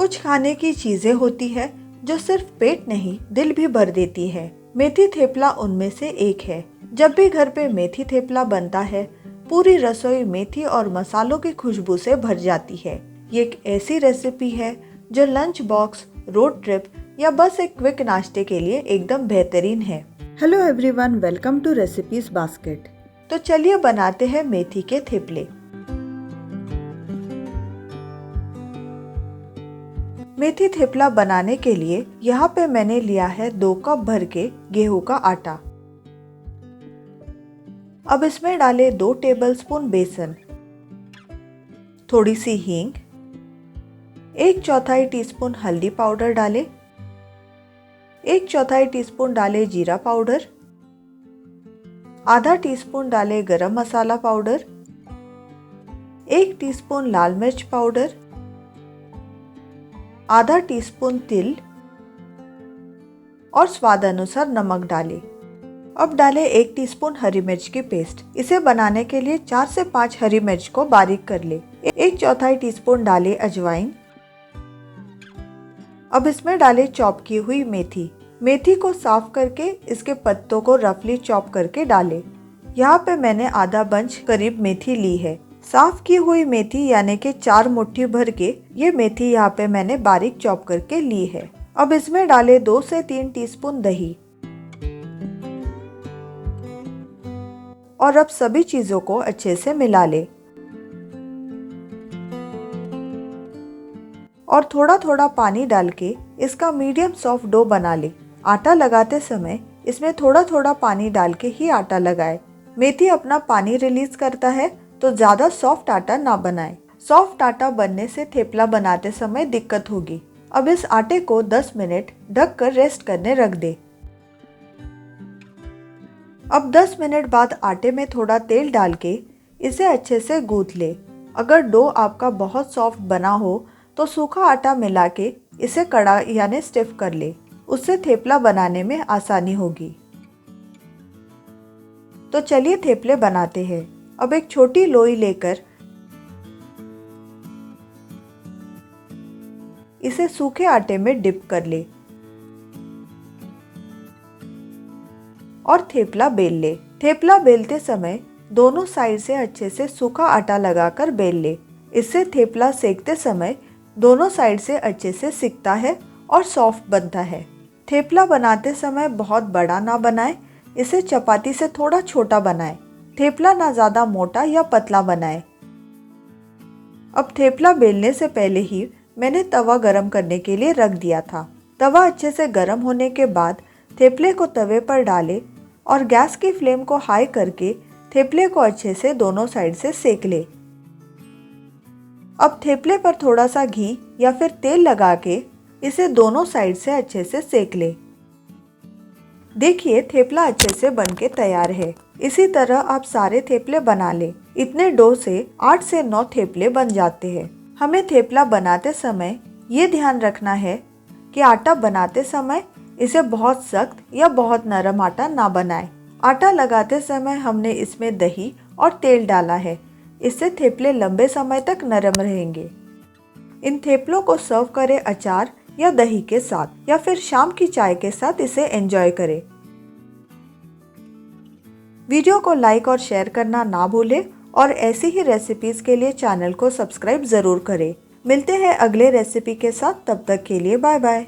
कुछ खाने की चीजें होती है जो सिर्फ पेट नहीं दिल भी भर देती है। मेथी थेपला उनमें से एक है। जब भी घर पे मेथी थेपला बनता है, पूरी रसोई मेथी और मसालों की खुशबू से भर जाती है। ये एक ऐसी रेसिपी है जो लंच बॉक्स, रोड ट्रिप या बस एक क्विक नाश्ते के लिए एकदम बेहतरीन है। Hello everyone, welcome to Recipes Basket. तो चलिए बनाते हैं मेथी के थेपले। मेथी थेपला बनाने के लिए यहाँ पे मैंने लिया है 2 कप भर के गेहूं का आटा। अब इसमें डालें 2 टेबलस्पून बेसन, थोड़ी सी हींग, 1/4 टीस्पून हल्दी पाउडर डालें, 1/4 टीस्पून डालें जीरा पाउडर, आधा टीस्पून डालें गरम मसाला पाउडर, 1 टीस्पून लाल मिर्च पाउडर, आधा टीस्पून तिल और स्वाद अनुसार नमक डालें। अब डालें 1 टीस्पून हरी मिर्च की पेस्ट। इसे बनाने के लिए 4 से 5 हरी मिर्च को बारीक कर ले। 1/4 टीस्पून डालें अजवाइन। अब इसमें डालें चॉप की हुई मेथी। मेथी को साफ करके इसके पत्तों को रफली चॉप करके डालें। यहाँ पे मैंने आधा बंच करीब मेथी ली है। साफ की हुई मेथी यानी कि 4 मुट्ठी भर के ये मेथी यहाँ पे मैंने बारीक चॉप करके ली है। अब इसमें डालें 2 से 3 टीस्पून दही और अब सभी चीजों को अच्छे से मिला ले और थोड़ा थोड़ा पानी डाल के इसका मीडियम सॉफ्ट डो बना ले। आटा लगाते समय इसमें थोड़ा थोड़ा पानी डाल के ही आटा लगाए। मेथी अपना पानी रिलीज करता है तो ज्यादा सॉफ्ट आटा ना बनाएं। सॉफ्ट आटा बनने से थेपला बनाते समय दिक्कत होगी। अब इस आटे को 10 मिनट ढक कर रेस्ट करने रख दे। अब 10 मिनट बाद आटे में थोड़ा तेल डाल के इसे अच्छे से गूंथ ले। अगर डो आपका बहुत सॉफ्ट बना हो तो सूखा आटा मिला के इसे कड़ा यानी स्टिफ कर ले। उससे थेपला बनाने में आसानी होगी। तो चलिए थेपले बनाते हैं। अब एक छोटी लोई लेकर इसे सूखे आटे में डिप कर ले और थेपला बेल ले। थेपला बेलते समय दोनों साइड से अच्छे से सूखा आटा लगाकर बेल ले। इससे थेपला सेकते समय दोनों साइड से अच्छे से सिकता है और सॉफ्ट बनता है। थेपला बनाते समय बहुत बड़ा ना बनाएं, इसे चपाती से थोड़ा छोटा बनाएं। थेपला ना ज्यादा मोटा या पतला बनाएं। अब थेपला बेलने से पहले ही मैंने तवा गरम करने के लिए रख दिया था। तवा अच्छे से गरम होने के बाद थेपले को तवे पर डालें और गैस की फ्लेम को हाई करके थेपले को अच्छे से दोनों साइड से सेक ले। अब थेपले पर थोड़ा सा घी या फिर तेल लगा के इसे दोनों साइड से अच्छे से सेक ले। देखिए थेपला अच्छे से बनके तैयार है। इसी तरह आप सारे थेपले बना ले। इतने डो से 8 से 9 थेपले बन जाते हैं। हमें थेपला बनाते समय ये ध्यान रखना है कि आटा बनाते समय इसे बहुत सख्त या बहुत नरम आटा ना बनाएं। आटा लगाते समय हमने इसमें दही और तेल डाला है। इससे थेपले लंबे समय तक नरम रहेंगे। इन थेपलों को सर्व करें अचार या दही के साथ या फिर शाम की चाय के साथ इसे एंजॉय करें। वीडियो को लाइक और शेयर करना ना भूलें और ऐसी ही रेसिपीज के लिए चैनल को सब्सक्राइब जरूर करें। मिलते हैं अगले रेसिपी के साथ, तब तक के लिए बाय बाय।